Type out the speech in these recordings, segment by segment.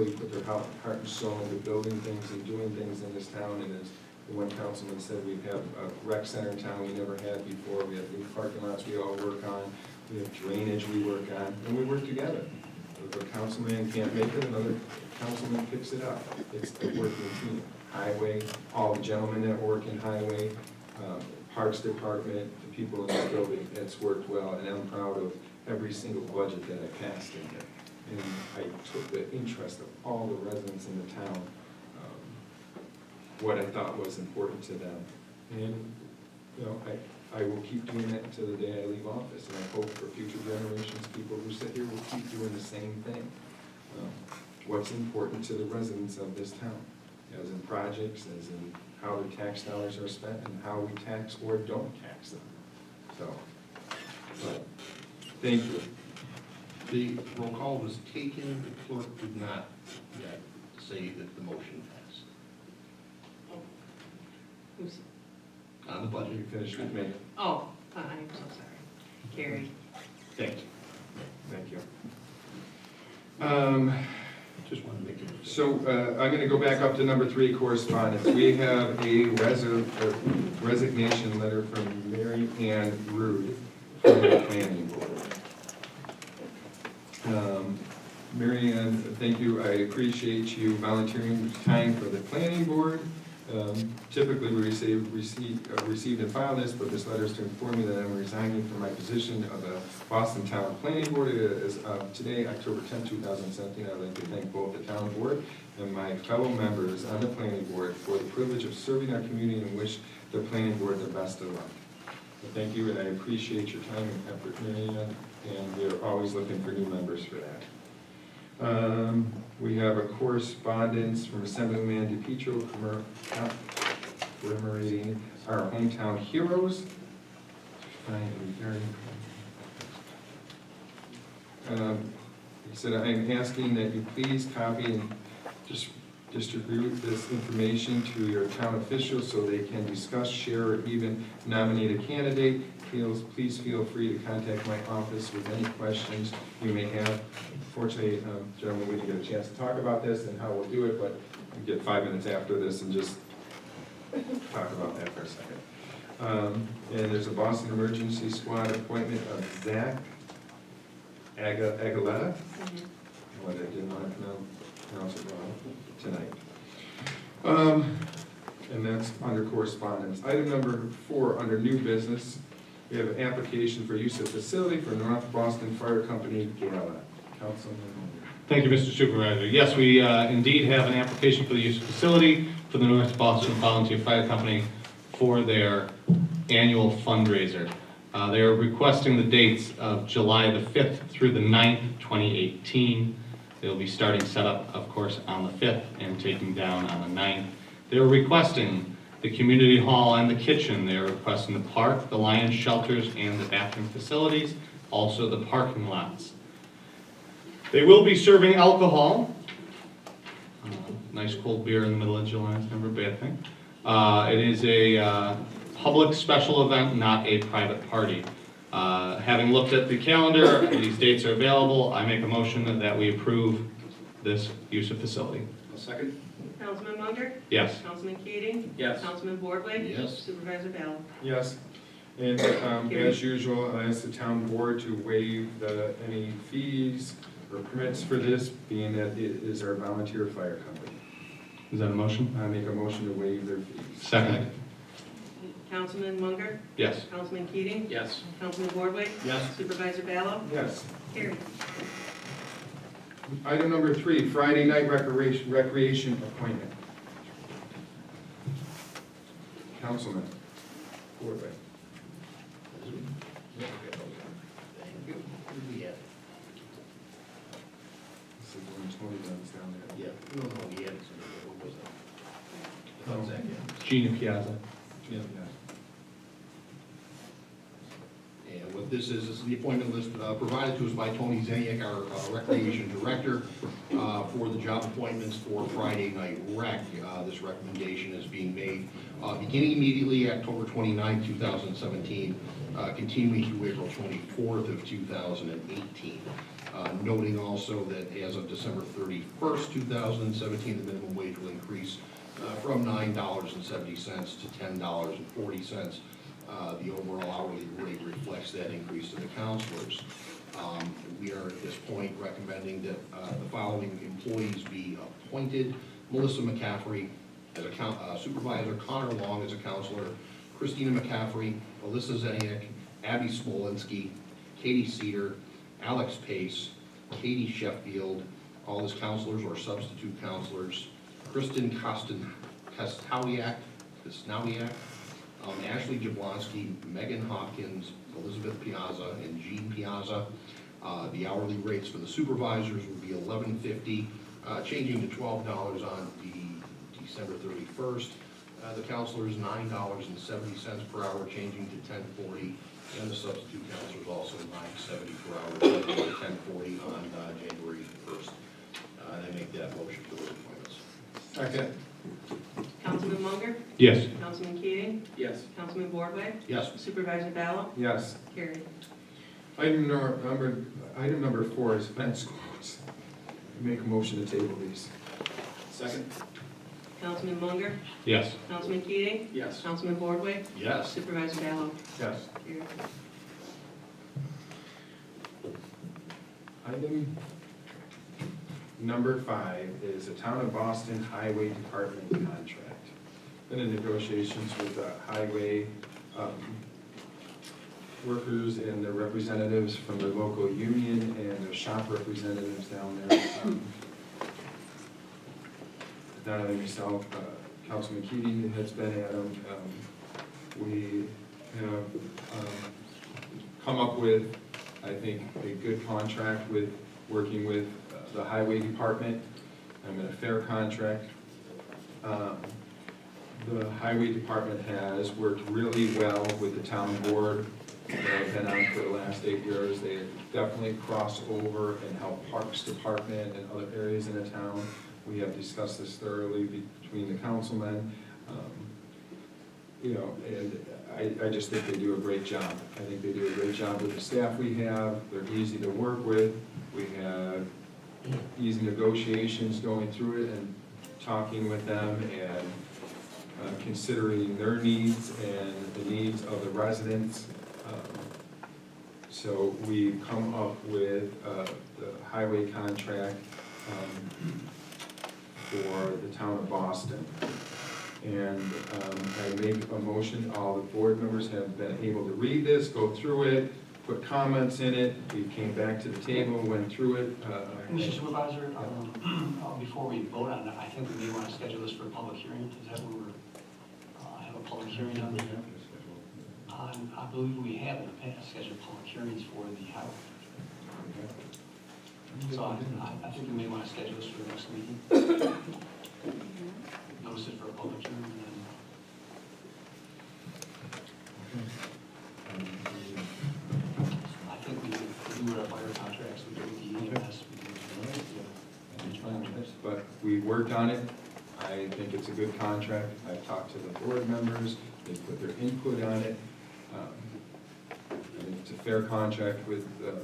really put their heart and soul into building things and doing things in this town. And as the one councilman said, we have a rec center in town we never had before. We have new parking lots we all work on. We have drainage we work on, and we work together. If a councilman can't make it, another councilman picks it up. It's a working team. Highway, all the gentlemen that work in highway, Parks Department, the people in this building, it's worked well, and I'm proud of every single budget that I passed in here. And I took the interest of all the residents in the town, what I thought was important to them. And, you know, I will keep doing that until the day I leave office, and I hope for future generations, people who sit here will keep doing the same thing. What's important to the residents of this town, as in projects, as in how the tax dollars are spent, and how we tax or don't tax them. So, but, thank you. The roll call was taken, the clerk did not yet say that the motion passed. Who's, On the budget. You finished with me. oh, I'm so sorry. Carrie. Thank you. Thank you. Just wanted to make it. So I'm going to go back up to number 3, correspondence. We have a resignation letter from Mary Ann Rude from the planning board. Mary Ann, thank you. I appreciate you volunteering time for the planning board. Typically, we received and filed this, but this letter is to inform me that I'm resigning from my position of the Boston Town Planning Board. As of today, October 10, 2017, I'd like to thank both the town board and my fellow members on the planning board for the privilege of serving our community and wish the planning board the best of luck. So thank you, and I appreciate your time and effort, Mary Ann, and we're always looking for new members for that. We have a correspondence from Assemblyman DePietro commemorating our hometown heroes. He said, I am asking that you please copy and distribute this information to your town officials so they can discuss, share, or even nominate a candidate. Please feel free to contact my office with any questions you may have. Fortunately, gentlemen, we didn't get a chance to talk about this and how we'll do it, but we get 5 minutes after this and just talk about that for a second. And there's a Boston Emergency Squad appointment of Zach Agaletta. What I didn't want to pronounce it wrong tonight. And that's under correspondence. Item number 4, under new business, we have an application for use of facility for North Boston Fire Company Gala. Councilman. Thank you, Mr. Supervisor. Yes, we indeed have an application for the use of facility for the North Boston Volunteer Fire Company for their annual fundraiser. They are requesting the dates of July the 5th through the 9th, 2018. They'll be starting setup, of course, on the 5th and taking down on the 9th. They're requesting the community hall and the kitchen. They're requesting the park, the lion shelters, and the bathroom facilities, also the parking lots. They will be serving alcohol. Nice cold beer in the middle of July is never a bad thing. It is a public special event, not a private party. Having looked at the calendar, these dates are available. I make a motion that we approve this use of facility. A second? Councilman Munger? Yes. Councilman Keating? Yes. Councilman Boardway? Yes. Supervisor Bell? Yes. And as usual, I ask the town board to waive any fees or permits for this, being that it is our volunteer fire company. Is that a motion? I make a motion to waive their fees. Second. Councilman Munger? Yes. Councilman Keating? Yes. Councilman Boardway? Yes. Supervisor Bell? Yes. Carrie. Item number 3, Friday night recreation appointment. Councilman Boardway. Thank you. Who do we have? This is when Tony runs down there. Yeah, no, we had somebody. Who was that? Oh. Zach, yeah. Gina Piazza. Yeah. And what this is the appointment list provided to us by Tony Zeniak, our recreation director, for the job appointments for Friday night rec. This recommendation is being made beginning immediately October 29, 2017, continuing through April 24th of 2018. Noting also that as of December 31st, 2017, the minimum wage will increase from $9.70 to $10.40. The overall hourly rate reflects that increase to the counselors. We are at this point recommending that the following employees be appointed: Melissa McCaffrey as a supervisor, Connor Long as a counselor, Christina McCaffrey, Alyssa Zeniak, Abby Smolinski, Katie Cedar, Alex Pace, Katie Sheffield, all as counselors or substitute counselors, Kristen Kostowiak, Ashley Jablonski, Megan Hopkins, Elizabeth Piazza, and Jean Piazza. The hourly rates for the supervisors would be $11.50, changing to $12 on the December 31st. The counselors, $9.70 per hour, changing to $10.40, and the substitute counselors also $9.70 per hour, changing to $10.40 on January 1st. And I make that motion for those appointments. Second. Councilman Munger, Yes. Councilman Keating, Yes. Councilman Boardway, Yes. Supervisor Gallo, Yes. carried. Item number 4 is fence quotes. Make a motion to table these. Second. Councilman Munger, Yes. Councilman Keating, Yes. Councilman Boardway, Yes. Supervisor Gallo, Yes. carried. Item number 5 is the Town of Boston Highway Department contract. Been in negotiations with the highway workers and their representatives from the local union and their shop representatives down there. Not only myself, Councilman Keating has been at them. We have come up with, I think, a good contract with, working with the highway department. I'm in a fair contract. The highway department has worked really well with the town board that I've been on for the last 8 years. They definitely cross over and help Parks Department and other areas in the town. We have discussed this thoroughly between the councilmen. And I just think they do a great job. I think they do a great job with the staff we have. They're easy to work with. We have easy negotiations going through it and talking with them and considering their needs and the needs of the residents. So we've come up with the highway contract for the town of Boston. And I made a motion, all the board members have been able to read this, go through it, put comments in it. We came back to the table, went through it. Mr. Supervisor, before we vote on it, I think we may want to schedule this for a public hearing. Is that what we're, have a public hearing on? I believe we have in the past scheduled public hearings for the highway. So I think we may want to schedule this for the next meeting. Notice it for a public hearing and then. I think we do with our fire contracts, we do with the EMS, we do with the contracts. But we worked on it. I think it's a good contract. I've talked to the board members, they put their input on it. I think it's a fair contract with the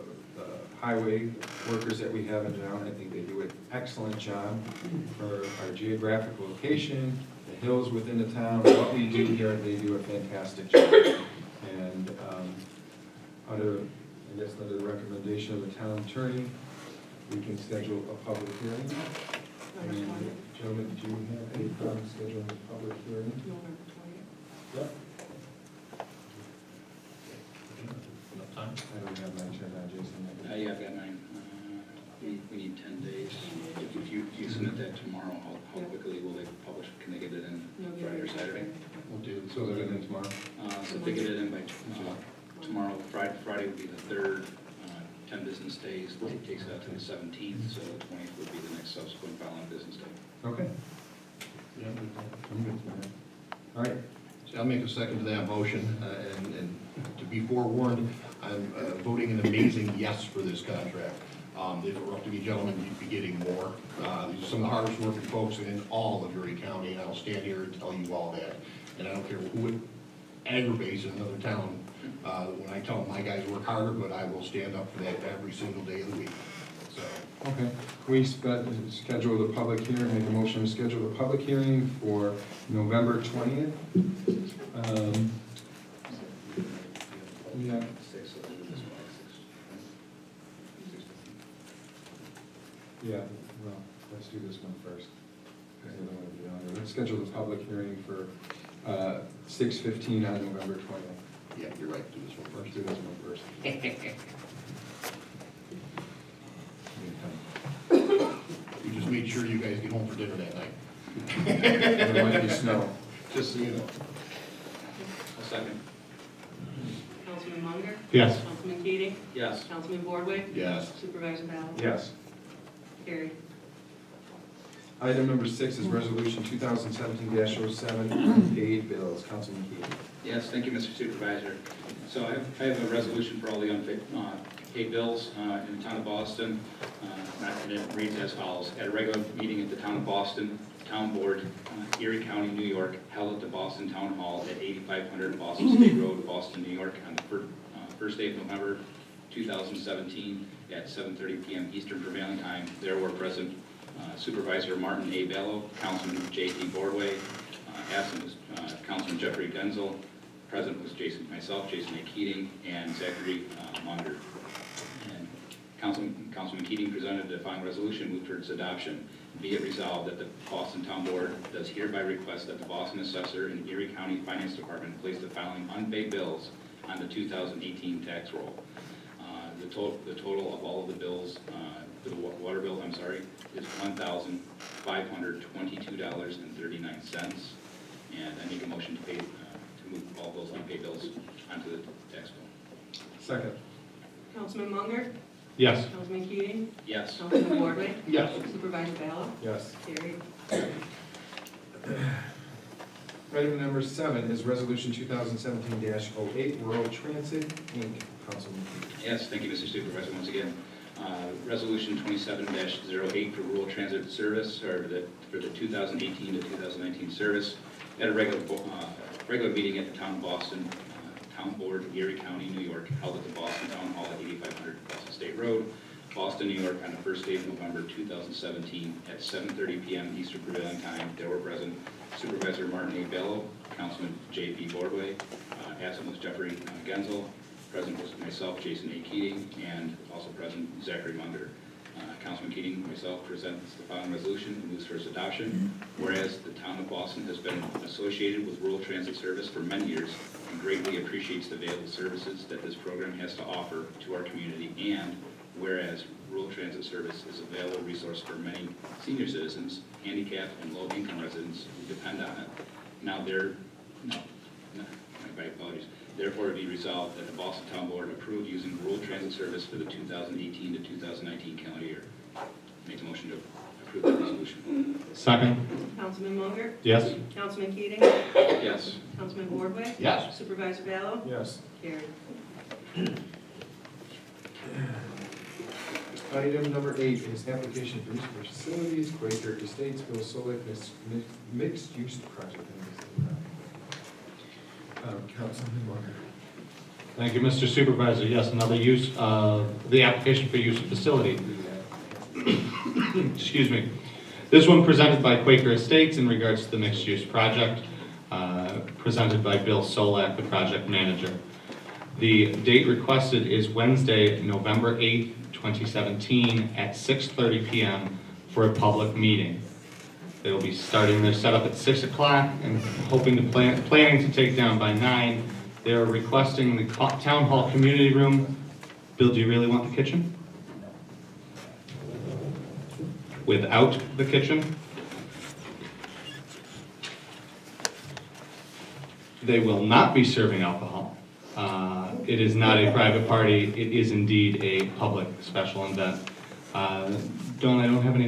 highway workers that we have in town. I think they do an excellent job for our geographic location, the hills within the town. What we do here, they do a fantastic job. And under the recommendation of the town attorney, we can schedule a public hearing. And gentlemen, do you have any problem scheduling a public hearing? Yep. Enough time? I don't have my agenda, Jason. Yeah, I've got mine. We need 10 days. If you submit that tomorrow, how quickly will they publish? Can they get it in Friday or Saturday? We'll do, so they're in tomorrow. So if they get it in by tomorrow, Friday would be the 3rd, 10 business days. It takes it out to the 17th, so the 20th would be the next subsequent following business day. Okay. Yeah, I'm good with that. All right. So I'll make a second to that motion, and to be forewarned, I'm voting an amazing yes for this contract. If it were up to me, gentlemen, you'd be getting more. These are some of the hardest working folks in all of Erie County, and I'll stand here and tell you all that. And I don't care who it aggravates in another town, when I tell them my guys work harder, but I will stand up for that every single day of the week. so. Okay, we schedule the public hearing, make a motion to schedule the public hearing for November 20th. Yeah, yeah, well, let's do this one first. 'Cause the other one will be on there. Let's schedule the public hearing for 6:15 on November 20th. Yeah, you're right, do this one Let's first. do this one first. We just made sure you guys get home for dinner that night. There might be snow. Just so you know. A second. Councilman Munger? Yes. Councilman Keating? Yes. Councilman Boardway? Yes. Supervisor Ballo? Yes. Carried. Item number 6 is resolution 2017-07, unpaid bills. Councilman Key. Yes, thank you, Mr. Supervisor. So I have a resolution for all the unpaid bills in the town of Boston. And it reads as follows. At a regular meeting at the town of Boston, Town Board, Erie County, New York, held at the Boston Town Hall at 8500 Boston State Road, Boston, New York, on the first day of November 2017 at 7:30 p.m. Eastern Prevailing Time. There were present Supervisor Martin A. Bello, Councilman J.T. Boardway, absent was Councilman Jeffrey Genzel, present was myself, Jason A. Keating, and Zachary Munger. And Councilman Keating presented the following resolution, moved for its adoption. Be it resolved that the Boston Town Board does hereby request that the Boston Assessor and Erie County Finance Department place the following unpaid bills on the 2018 tax roll. The total of all of the bills, the water bill, is $1,522.39. And I make a motion to pay, to move all those unpaid bills onto the tax bill. Second. Councilman Munger? Yes. Councilman Keating? Yes. Councilman Boardway? Yes. Supervisor Ballo? Yes. Carried. Item number 7 is resolution 2017-08, Rural Transit, Inc. Councilman Key. Yes, thank you, Mr. Supervisor, once again. Resolution 27-08 for rural transit service, or for the 2018 to 2019 service, at a regular meeting at the Town of Boston, Town Board, Erie County, New York, held at the Boston Town Hall at 8500 Boston State Road, Boston, New York, on the first day of November 2017 at 7:30 p.m. Eastern Prevailing Time. There were present Supervisor Martin A. Bello, Councilman J.P. Boardway, absent was Jeffrey Genzel, present was myself, Jason A. Keating, and also present Zachary Munger. Councilman Keating, myself, presents the following resolution and moves for its adoption. Whereas the town of Boston has been associated with rural transit service for many years and greatly appreciates the available services that this program has to offer to our community, and whereas rural transit service is a valuable resource for many senior citizens, handicapped, and low-income residents who depend on it. My apologies. Therefore, it be resolved that the Boston Town Board approve using rural transit service for the 2018 to 2019 calendar year. Make the motion to approve that resolution. Second. Councilman Munger? Yes. Councilman Keating? Yes. Councilman Boardway? Yes. Supervisor Ballo? Yes. Carried. Item number 8 is application for use for facilities, Quaker Estates, Bill Solik, mixed-use project. Councilman Munger. Thank you, Mr. Supervisor. Yes, another use, the application for use of facility. Excuse me. This one presented by Quaker Estates in regards to the mixed-use project, presented by Bill Solak, the project manager. The date requested is Wednesday, November 8th, 2017 at 6:30 p.m. for a public meeting. They will be starting their setup at 6 o'clock and hoping to planning to take down by 9. They are requesting the town hall community room. Bill, do you really want the kitchen? Without the kitchen? They will not be serving alcohol. It is not a private party. It is indeed a public special event. Dawn, I don't have any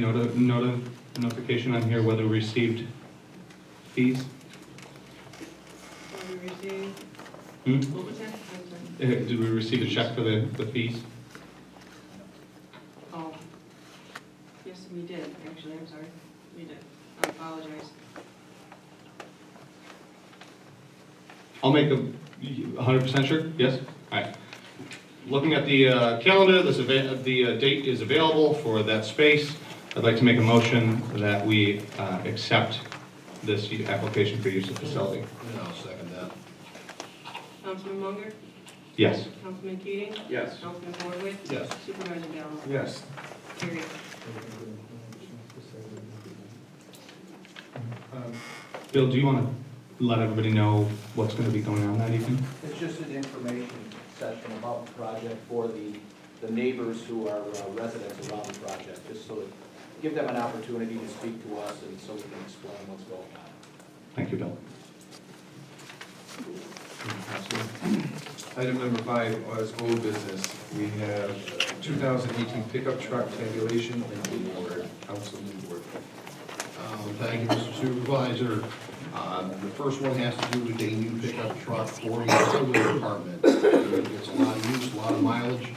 notification on here whether we received fees. What we received? Hmm? What was that? I'm sorry. Did we receive a check for the fees? Oh. Yes, we did, actually, I'm sorry. We did. I apologize. I'll make 100% sure, yes? All right. looking at the calendar, the date is available for that space. I'd like to make a motion that we accept this application for use of facility. And I'll second that. Councilman Munger? Yes. Councilman Keating? Yes. Councilman Bordewick? Yes. Supervisor Gallo? Yes. Carried. Bill, do you want to let everybody know what's going to be going on that evening? It's just an information session about the project for the neighbors who are residents around the project, just so that, give them an opportunity to speak to us and so we can explain what's going on. Thank you, Bill. Item number 5 is old business. We have 2018 pickup truck tabulation and award. Councilman Ward. Thank you, Mr. Supervisor. The first one has to do with a new pickup truck for the highway department. It's a lot of use, a lot of mileage.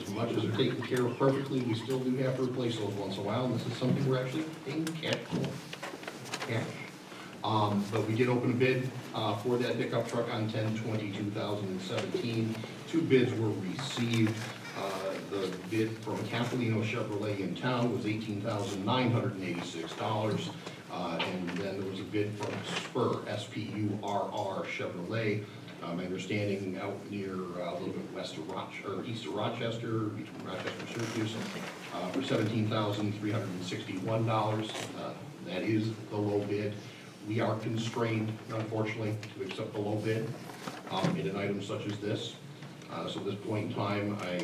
As much as they're taken care of perfectly, we still do have to replace those once in a while, and this is something we're actually paying cash for. Cash. But we did open a bid for that pickup truck on 10/20/2017. 2 bids were received. The bid from Capolino Chevrolet in town was $18,986. And then there was a bid from Spur, SPURR Chevrolet. My understanding out near a little bit west of or east of Rochester, between Rochester and Syracuse, for $17,361. That is the low bid. We are constrained, unfortunately, to accept the low bid in an item such as this. So at this point in time, I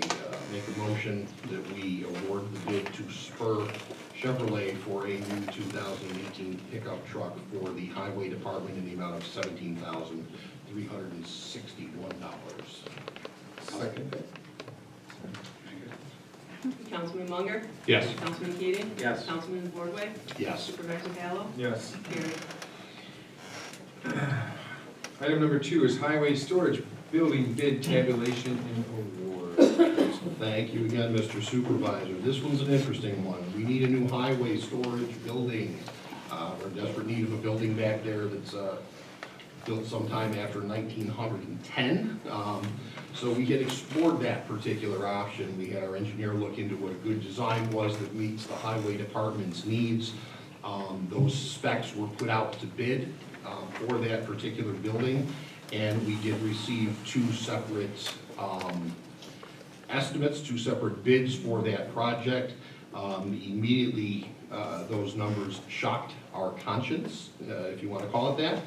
make a motion that we award the bid to Spur Chevrolet for a new 2018 pickup truck for the highway department in the amount of $17,361. Second. Councilman Munger? Yes. Councilman Keating? Yes. Councilman Bordewick? Yes. Supervisor Gallo? Yes. Carried. Item number 2 is highway storage building bid tabulation and award. Thank you again, Mr. Supervisor. This one's an interesting one. We need a new highway storage building. We're in desperate need of a building back there that's built sometime after 1910. So we had explored that particular option. We had our engineer look into what a good design was that meets the highway department's needs. Those specs were put out to bid for that particular building, and we did receive 2 separate estimates, 2 separate bids for that project. Immediately, those numbers shocked our conscience, if you want to call it that.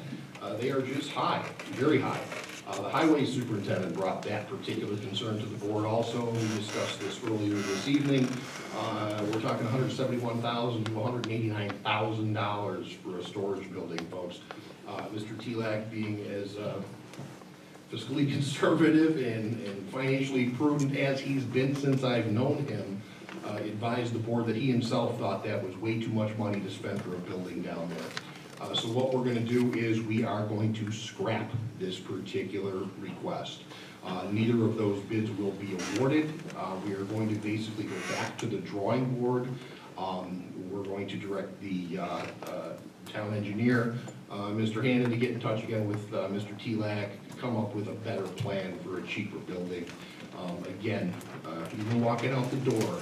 They are just high, very high. The highway superintendent brought that particular concern to the board also. We discussed this earlier this evening. We're talking $171,000 to $189,000 for a storage building, folks. Mr. Telak, being as fiscally conservative and financially prudent as he's been since I've known him, advised the board that he himself thought that was way too much money to spend for a building down there. So what we're going to do is we are going to scrap this particular request. Neither of those bids will be awarded. We are going to basically go back to the drawing board. We're going to direct the town engineer, Mr. Hannon, to get in touch again with Mr. Telak, come up with a better plan for a cheaper building. Again, even walking out the door,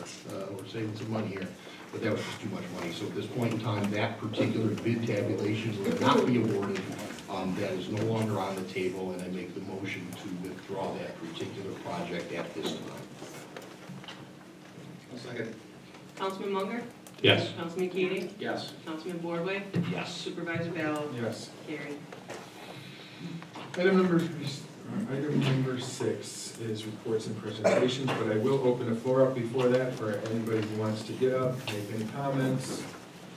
we're saving some money here, but that was just too much money. So at this point in time, that particular bid tabulation will not be awarded. That is no longer on the table, and I make the motion to withdraw that particular project at this time. Second. Councilman Munger? Yes. Councilman Keating? Yes. Councilman Bordewick? Yes. Supervisor Gallo? Yes. Carried. Item number 6 is reports and presentations, but I will open the floor up before that for anybody who wants to get up, make any comments,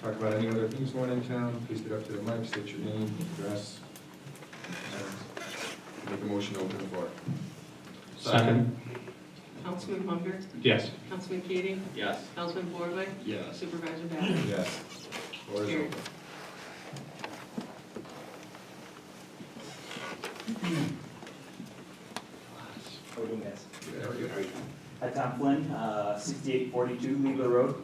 talk about any other things going in town. Please get up to the mic, state your name, address. Make a motion to open the floor. Second. Councilman Munger? Yes. Councilman Keating? Yes. Councilman Bordewick? Yes. Supervisor Gallo? Yes. Floor is Carried. open. How are we doing, guys? There we go. Hi, Tom Flynn, 6842 Legal Road.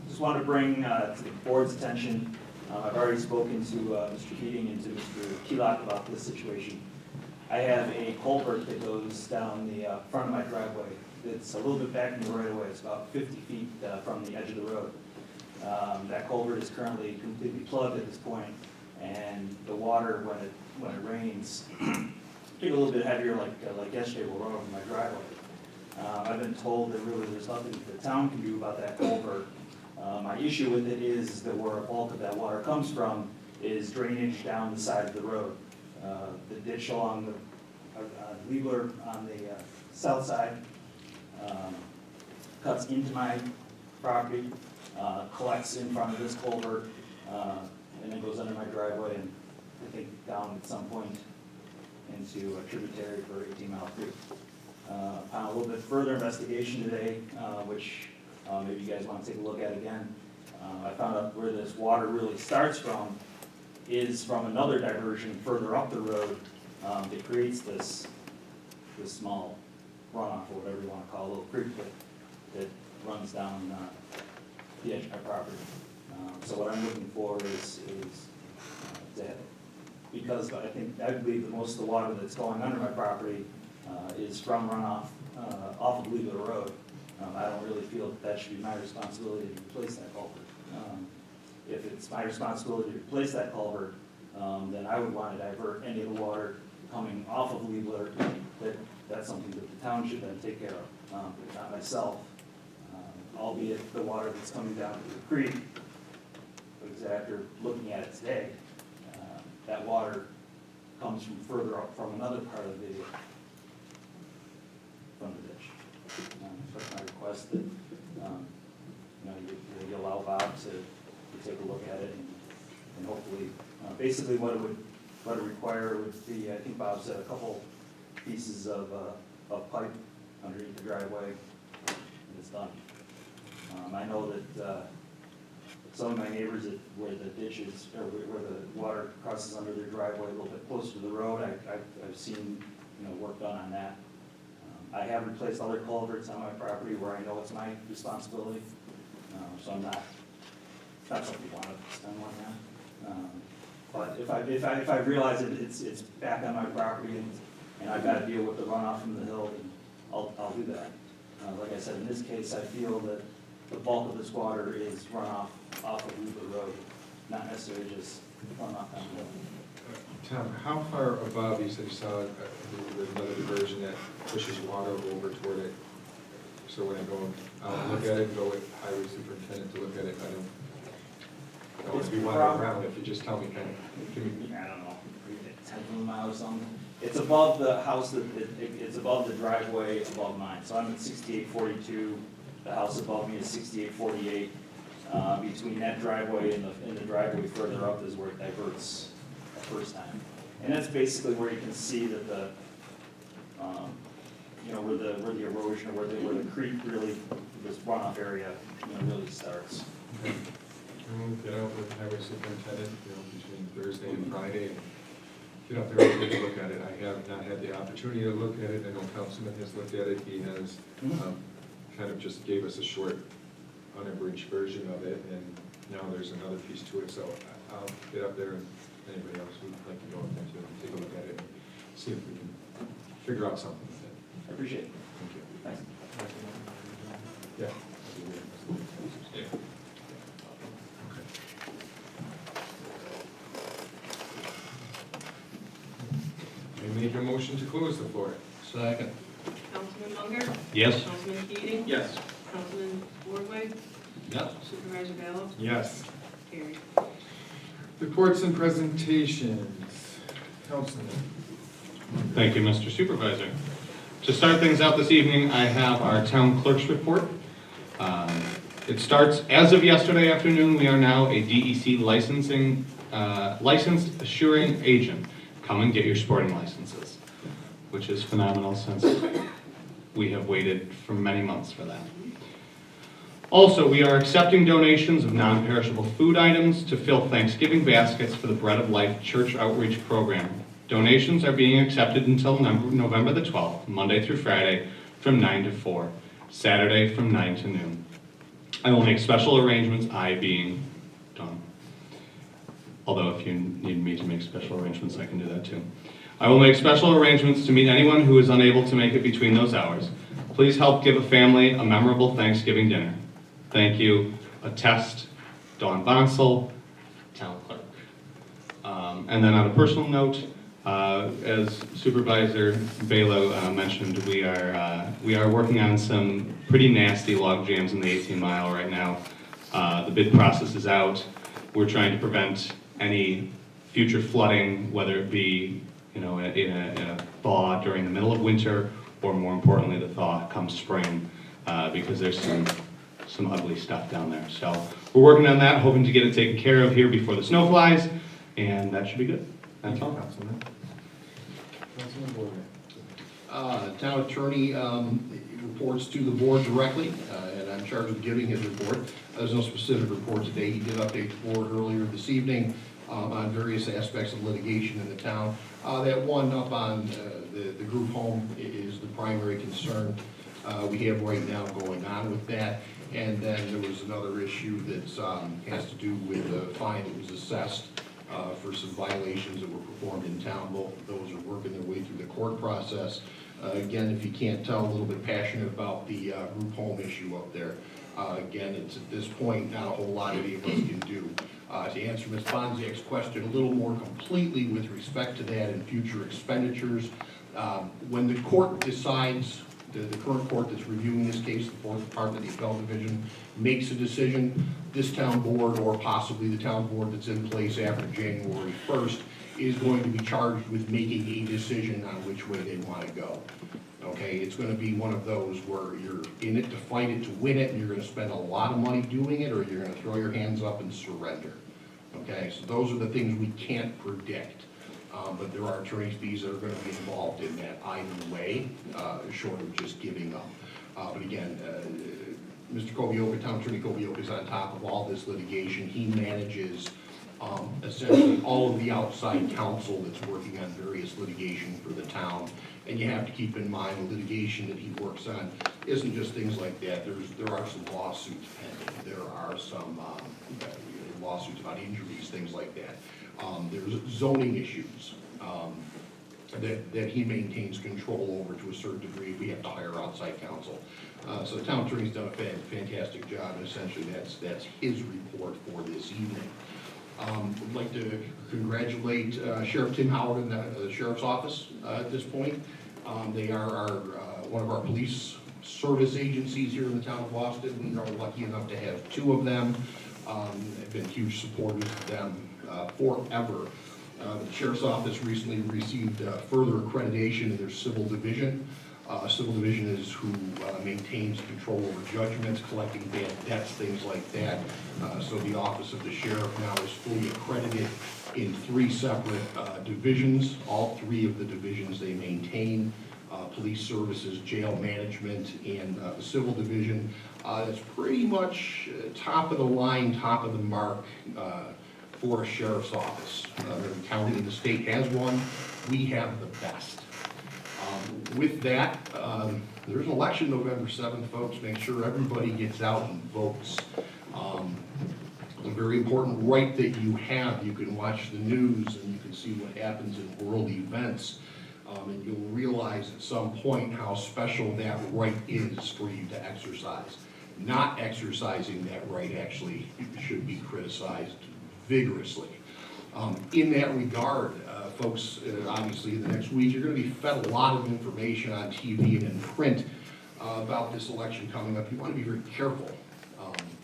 Just wanted to bring to the board's attention, I've already spoken to Mr. Keating and to Mr. Telak about this situation. I have a culvert that goes down the front of my driveway. It's a little bit back in the right of way. It's about 50 feet from the edge of the road. That culvert is currently completely plugged at this point, and the water, when it rains, get a little bit heavier, like yesterday, will run over my driveway. I've been told that really there's nothing the town can do about that culvert. My issue with it is that where a bulk of that water comes from is drainage down the side of the road. The ditch along the Liebler on the south side cuts into my property, collects in front of this culvert, and then goes under my driveway and I think down at some point into a tributary for 18 Mile Creek. Upon a little bit further investigation today, which maybe you guys want to take a look at again, I found out where this water really starts from is from another diversion further up the road that creates this small runoff, or whatever you want to call it, a little creek that runs down the edge of my property. So what I'm looking for is that, because I believe that most of the water that's going under my property is from runoff off of Legal Road. I don't really feel that should be my responsibility to replace that culvert. If it's my responsibility to replace that culvert, then I would want to divert any of the water coming off of Liebler. That's something that the town should then take care of, not myself. Albeit the water that's coming down to the creek, because after looking at it today, that water comes from further up from another part of the ditch. So it's my request that you allow Bob to take a look at it, and hopefully, basically what it would require would be, I think Bob said, a couple pieces of pipe underneath the driveway, and it's done. I know that some of my neighbors where the ditches, or where the water crosses under their driveway a little bit closer to the road, I've seen work done on that. I have replaced other culverts on my property where I know it's my responsibility, so I'm not something you want to spend money on. But if I realize that it's back on my property and I've got to deal with the runoff from the hill, then I'll do that. Like I said, in this case, I feel that the bulk of this water is runoff off of Weaver Road, not necessarily just runoff down the hill. Tom, how far above, you said you saw there's another diversion that pushes water over toward it? So when I go, I'll look at it and go with highway superintendent to look at it, I don't want to be wandering around, if you just tell me kind of, give me. I don't know, 10 of a mile or something. It's above the house, it's above the driveway above mine. So I'm at 6842, the house above me is 6848. Between that driveway and the driveway further up is where it diverts the first time. And that's basically where you can see that the, where the erosion, or where the creek really, this runoff area, really starts. Okay. We'll get out with highway superintendent, between Thursday and Friday, and get out there and take a look at it. I have not had the opportunity to look at it. I know Councilman has looked at it. He has kind of just gave us a short, unabridged version of it, and now there's another piece to it. So I'll get up there, and anybody else would like to go up there to take a look at it and see if we can figure out something with it. I appreciate it. Thank you. Thanks. Yeah. I made your motion to close the floor. Second. Councilman Munger? Yes. Councilman Keating? Yes. Councilman Worthwhite? Yes. Supervisor Gallo? Yes. Carried. Reports and presentations. Councilman. Thank you, Mr. Supervisor. To start things out this evening, I have our town clerk's report. It starts, as of yesterday afternoon, we are now a DEC licensed assuring agent. Come and get your sporting licenses, which is phenomenal since we have waited for many months for that. Also, we are accepting donations of non-perishable food items to fill Thanksgiving baskets for the Bread of Life Church Outreach Program. Donations are being accepted until November the 12th, Monday through Friday, from 9 to 4, Saturday from 9 to noon. I will make special arrangements, I being Don. Although if you need me to make special arrangements, I can do that too. I will make special arrangements to meet anyone who is unable to make it between those hours. Please help give a family a memorable Thanksgiving dinner. Thank you. Attest, Dawn Bonsall, Town Clerk. And then on a personal note, as Supervisor Balo mentioned, we are working on some pretty nasty log jams in the 18 Mile right now. The bid process is out. We're trying to prevent any future flooding, whether it be in a thaw during the middle of winter, or more importantly, the thaw come spring, because there's some ugly stuff down there. So we're working on that, hoping to get it taken care of here before the snow flies, and that should be good. That's all. Councilman. Councilman Boyer. Town attorney reports to the board directly, and I'm charged with giving his report. There's no specific report today. He did update the board earlier this evening on various aspects of litigation in the town. That one up on the group home is the primary concern we have right now going on with that. And then there was another issue that has to do with a fine that was assessed for some violations that were performed in town. Both of those are working their way through the court process. Again, if you can't tell, a little bit passionate about the group home issue up there. Again, it's at this point not a whole lot any of us can do. To answer Ms. Bonziak's question a little more completely with respect to that and future expenditures, when the court decides, the current court that's reviewing this case, the Fourth Department, the Appellate Division, makes a decision, this town board, or possibly the town board that's in place after January 1st, is going to be charged with making a decision on which way they want to go. Okay, it's going to be one of those where you're in it to fight it, to win it, and you're going to spend a lot of money doing it, or you're going to throw your hands up and surrender. Okay, so those are the things we can't predict. But there are attorney's fees that are going to be involved in that either way, short of just giving up. But again, Mr. Kobioka, Town Attorney Kobioka, is on top of all this litigation. He manages essentially all of the outside counsel that's working on various litigation for the town. And you have to keep in mind the litigation that he works on isn't just things like that. There are some lawsuits pending. There are some lawsuits about injuries, things like that. There's zoning issues that he maintains control over to a certain degree if we have to hire outside counsel. So the town attorney's done a fantastic job, and essentially that's his report for this evening. I'd like to congratulate Sheriff Tim Howard in the Sheriff's Office at this point. They are one of our police service agencies here in the town of Boston. We are lucky enough to have two of them. I've been huge supporters of them forever. The Sheriff's Office recently received further accreditation in their civil division. Civil division is who maintains control over judgments, collecting bad debts, things like that. So the Office of the Sheriff now is fully accredited in 3 separate divisions. All 3 of the divisions they maintain, police services, jail management, and the civil division. It's pretty much top of the line, top of the mark for a sheriff's office. Every county in the state has one. We have the best. With that, there's an election November 7th, folks. Make sure everybody gets out and votes. A very important right that you have. You can watch the news and you can see what happens in world events. And you'll realize at some point how special that right is for you to exercise. Not exercising that right actually should be criticized vigorously. In that regard, folks, obviously in the next week, you're going to be fed a lot of information on TV and in print about this election coming up. You want to be very careful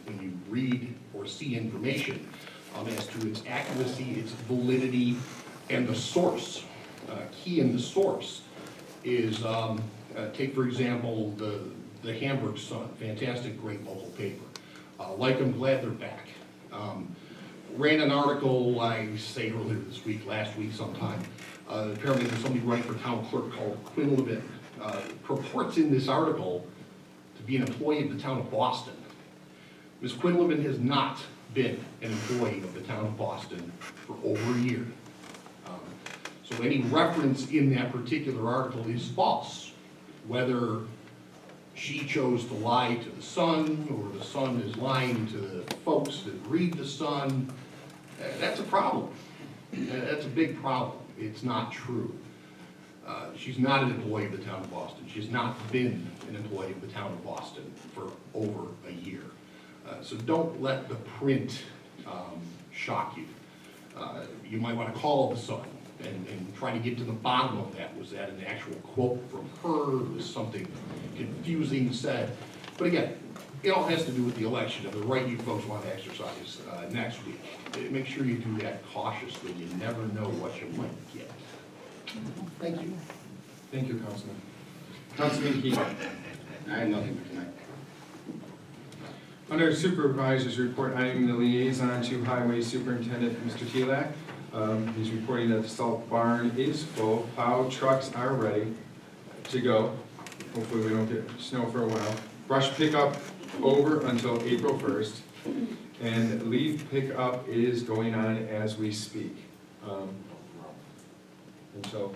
when you read or see information as to its accuracy, its validity, and the source. Key in the source is, take for example, the Hamburg Sun, fantastic, great local paper. Like I'm glad they're back. Ran an article, I say earlier this week, last week sometime. Apparently there's somebody running for town clerk called Quinn Levin. Purports in this article to be an employee of the town of Boston. Ms. Quinn Levin has not been an employee of the town of Boston for over a year. So any reference in that particular article is false. Whether she chose to lie to the Sun, or the Sun is lying to the folks that read the Sun, that's a problem. That's a big problem. It's not true. She's not an employee of the town of Boston. She's not been an employee of the town of Boston for over a year. So don't let the print shock you. You might want to call the Sun and try to get to the bottom of that. Was that an actual quote from her? Was something confusing said? But again, it all has to do with the election and the right you folks want to exercise next week. Make sure you do that cautiously. You never know what you might get. Thank you. Thank you, Councilman. Councilman Keenan. I have nothing for tonight. Under Supervisor's report, I am the liaison to Highway Superintendent, Mr. Telak. He's reporting that the salt barn is full, plow trucks are ready to go. Hopefully we don't get snow for a while. Brush pickup over until April 1st, and leaf pickup is going on as we speak. And so,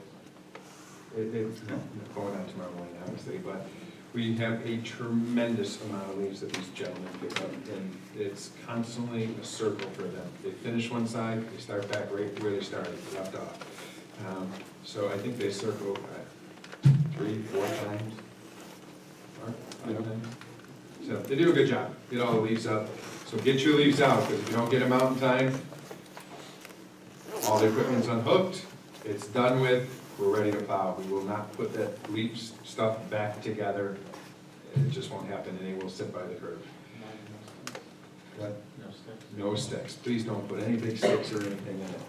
it's not going on tomorrow morning, obviously, but we have a tremendous amount of leaves that these gentlemen pick up, and it's constantly a circle for them. They finish one side, they start back right where they started, left off. So I think they circle 3, 4 times. Mark, 5 times? So they do a good job, get all the leaves up. So get your leaves out, because if you don't get them out in time, all the equipment's unhooked, it's done with, we're ready to plow. We will not put that leaf stuff back together. It just won't happen, and they will sit by the curb. What? No sticks. Please don't put any big sticks or anything in it.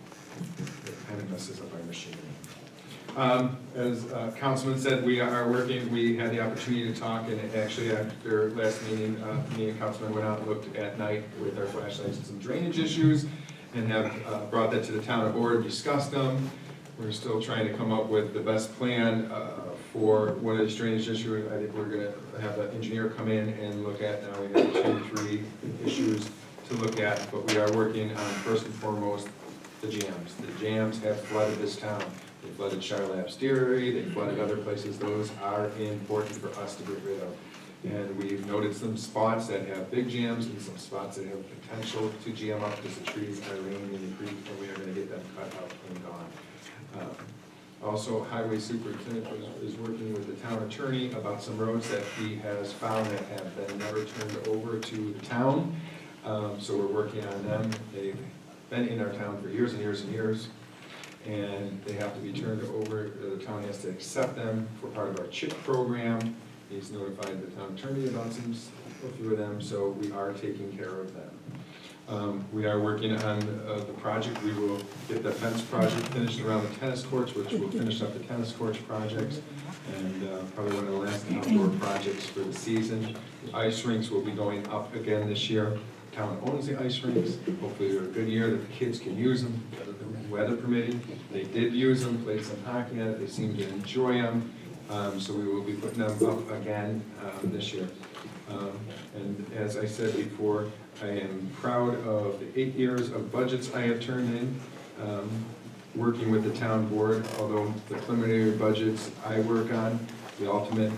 It kind of messes up our machinery. As Councilman said, we are working, we had the opportunity to talk, and actually after last meeting, me and Councilman went out and looked at night with our flashlights at some drainage issues, and have brought that to the town board, discussed them. We're still trying to come up with the best plan for one of these drainage issues. I think we're gonna have an engineer come in and look at, now we have 2, 3 issues to look at, but we are working on, first and foremost, the jams. The jams have flooded this town. They flooded Charlap's Dairy, they flooded other places. Those are important for us to get rid of. And we've noted some spots that have big jams and some spots that have potential to jam up because the trees are laying in the creek, and we are gonna get them cut out and gone. Also, Highway Superintendent is working with the town attorney about some roads that he has found that have been never turned over to the town. So we're working on them. They've been in our town for years and years and years, and they have to be turned over. The town has to accept them for part of our CHIP program. He's notified the town attorney about a few of them, so we are taking care of them. We are working on the project. We will get the fence project finished around the tennis courts, which will finish up the tennis courts projects, and probably one of the last outdoor projects for the season. The ice rinks will be going up again this year. The town owns the ice rinks. Hopefully they're a good year that the kids can use them, weather permitting. They did use them, played some hockey at it. They seem to enjoy them. So we will be putting them up again this year. And as I said before, I am proud of the 8 years of budgets I have turned in, working with the town board, although the preliminary budgets I work on, the ultimate